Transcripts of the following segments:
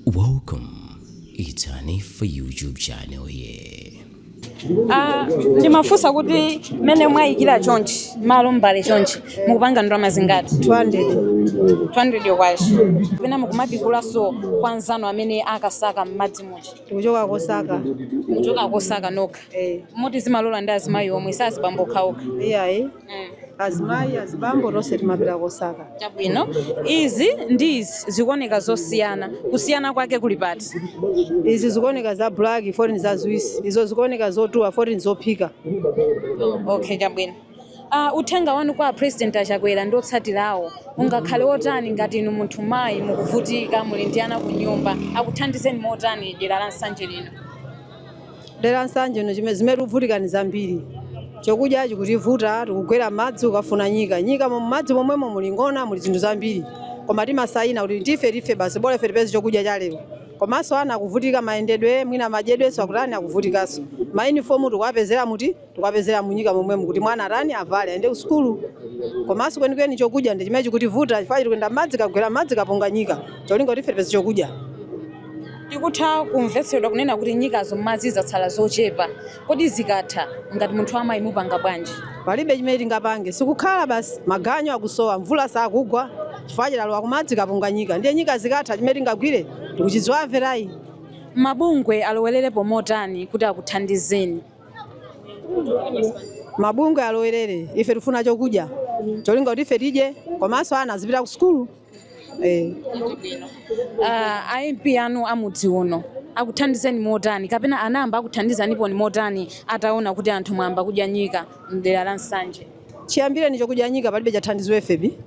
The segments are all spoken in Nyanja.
Welcome. It's an for YouTube channel here. Ndimafusa kuti mene mwayikira chonchi malo mbale chonchi mukupanga ndalama zingati 200 yokwashi pena mukumapikula so kwa nzano amene akasaka mmadzi muchi kuchoka kosaka nokha moti zimalola ndi azimayi omwe sazibambo okhaokha iyayi azimayi azibambo tonse timapita kosaka chabwino izi zikuoneka zosiyana kusiyana kwake kuli pati izi zikuoneka za black foreign za Swiss izo zikuoneka zotuwa foreign zophika okay chabwino uthenga wanu kwa president Chakwera ndotsatirawo ungakhale otani ngati inu munthu mayi mukuvutika muli ndi ana ku nyumba akuthandizeni motani dera la nsanje lino dera nsanje no zimene tikuvutika ni zambiri chakudya chikutivuta tikugwera madzi ukafuna nyika mu madzi momwemo mulingona muli zinthu zambiri koma timasaina kuti tife basi bora ife tipeze chakudya cha lero komanso ana akuvutika mayendedwe mwina madyedwe sakutani akuvutikanso mauniform tikapezera munyika momwemo kuti mwana atani avale aende ku skulu komanso kwenikweni chakudya ndi chimene chikutivuta chifukwa tikuyenda madzi kagwera madzi kapunga nyika cholinga kuti ife tipeze chakudya tikutha kumvetsedwa kunena kuti nyikazo madzi zatsala zochepa kodi zikatha ngati munthu amayi mupanga bwanji palibe chimene tingapange sikukhala basi maganyo akusowa mvula sakugwa chifukwa chilalo kumadzi kapunga nyika ndiye nyika zikatha chimene tingagwire tikuchidziwamverayi mabungwe alowererepo motani kuti akuthandizeni mabungwe alowerere ife tifuna chakudya cholinga kuti ife tidye komanso ana azipita ku skulu IMP anu amudzi uno akuthandizeni motani kapena anamba akuthandizanipo ni motani ataona kuti anthu mwamba kudya nyika mdera la nsanje chiyambire ni chokudya nyika palibe chathandizwa ifebi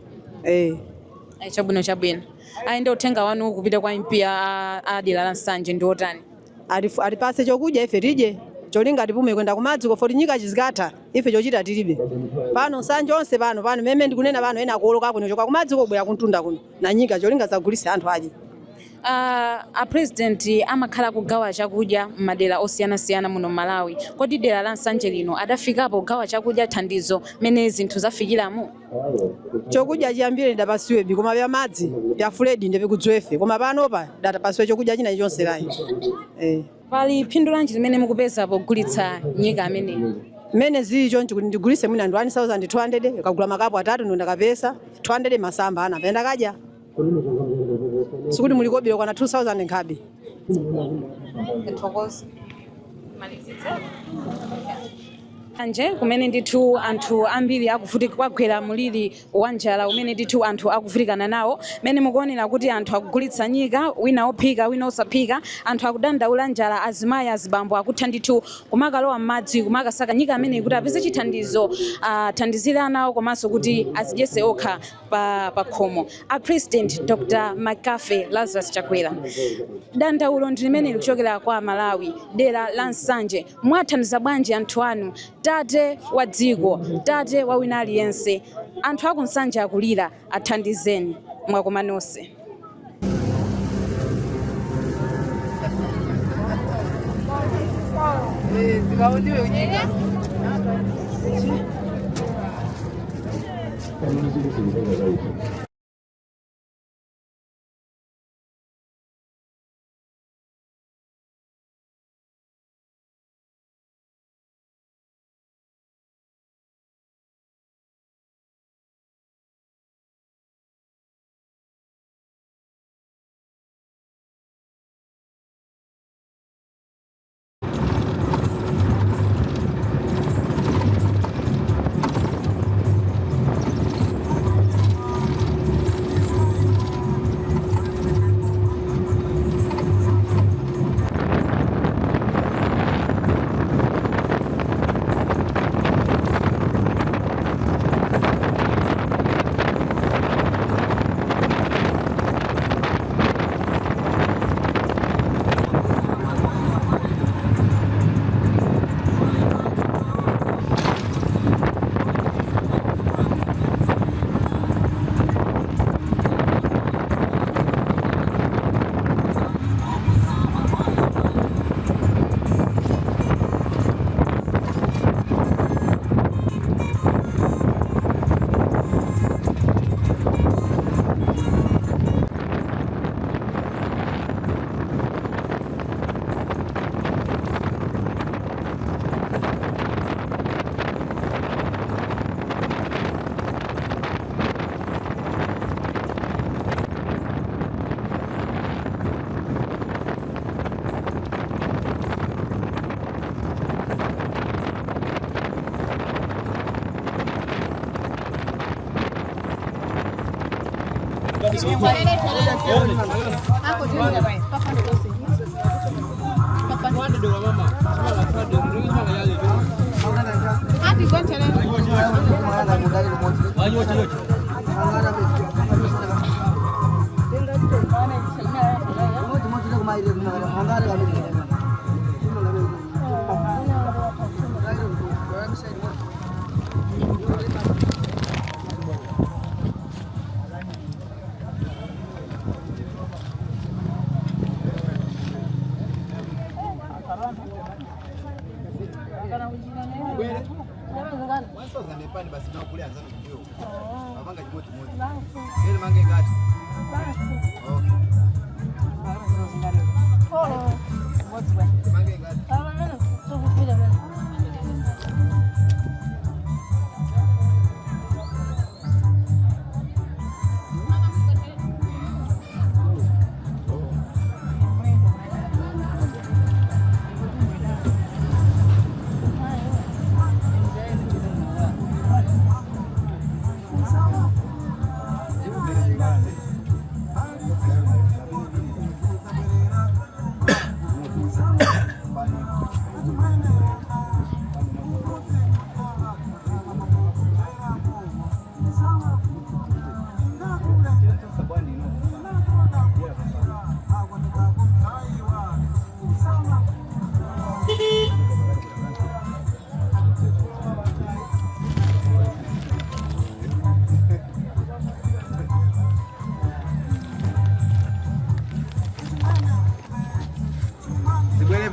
chabwino aende uthenga wanu kupita kwa MP a dera la nsanje ndi otani alipase chokudya ife tidye cholinga tipume kwenda kumadzi kofoti nyika chizikatha ife chochita tilibe pano nsanje onse pano meme ndikunena pano ena kuoloka kuno choka kumadzi kobwera kuntunda kuno na nyika cholinga zagulise anthu aje a president amakhala kugawa chakudya m'madera osiyana muno mmalawi kodi dera la nsanje lino adafikapo kugawa chakudya thandizo mene zinthu zafikiramo chokudya chiyambire ndapasiwe koma vya madzi vya fuledi ndive kudzwefe koma panopa datapasiwe chokudya china chonse layi pali phindu lanji limene mukupezapo kugulitsa nyika mene zili chonchi kuti ndigulise mwina ndi 1200 kagula makapu atatu ndo ndakapesa 200 masamba ana penda kadya sikuti mulikobiro kana 2000 nkhabe anje kumene ndithu anthu ambiri akuvutika kwagwera muliri wa Njala umene ndithu anthu akuvutikana nawo mene mukuonera kuti anthu akugulitsa nyika wina ophika wina osaphika anthu akudandaula njala azimayi azibambo akutha ndithu kumakalowa mmadzi kumakasaka nyika amene kuti apeze chithandizo athandizire anawo komanso kuti azidyese okha pa khomo a president Dr. Makafe Lazarus Chakwera dandaulo ndi limene likuchokera kwa Malawi dera la nsanje mwathandiza bwanji anthu anu tate wa dziko tate wa wina aliyense anthu aku nsanje akulira athandizeni mwakoma nonse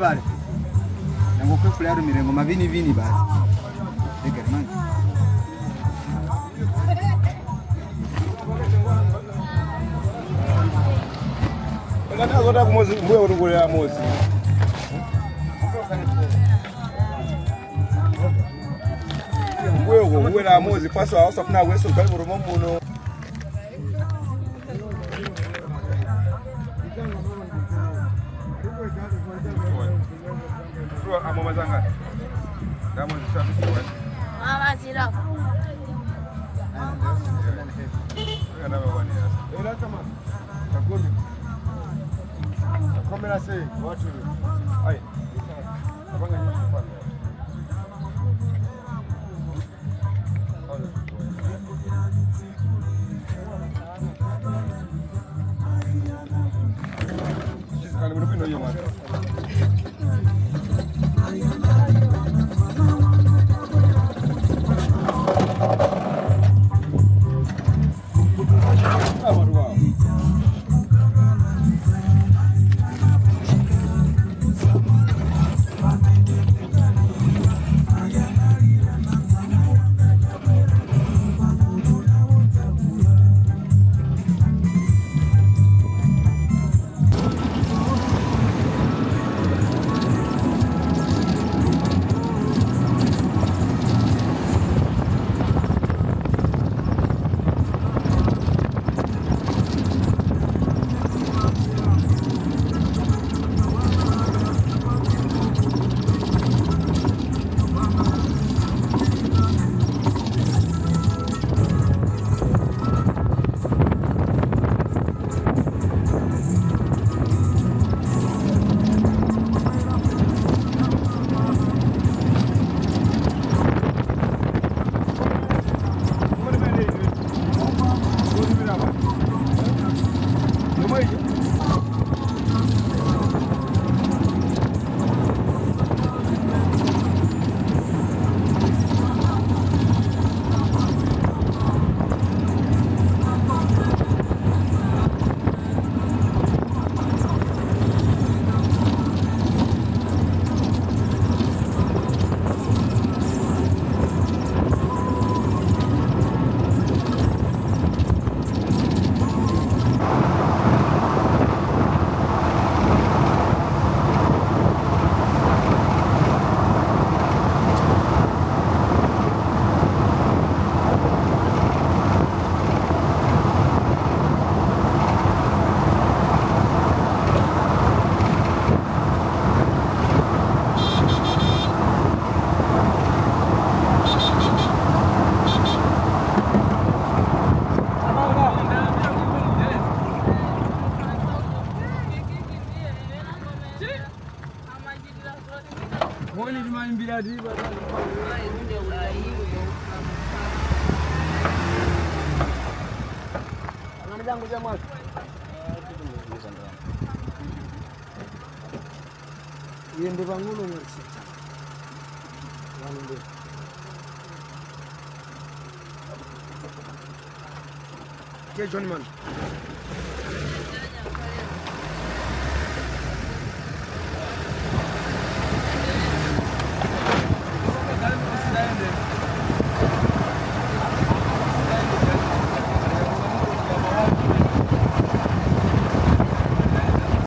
Vale. Nango kwefularo mirengo mavini vini basi. Dega manje. Ngata zoda kumozi mbuye urungulira mozi. Mbuye urungulira mozi paso awasa kuna weso gali murumo muno. Mama zanga. Kamu bisa buat. Mama zira. Ana bawani ya. Ela kama. Takoni. Kamera sei watu. Ai. Abanga ni kupanga. Sisi kali mrupino hiyo mwana. Yende bangulo ngasita. Wanende. Ke John man.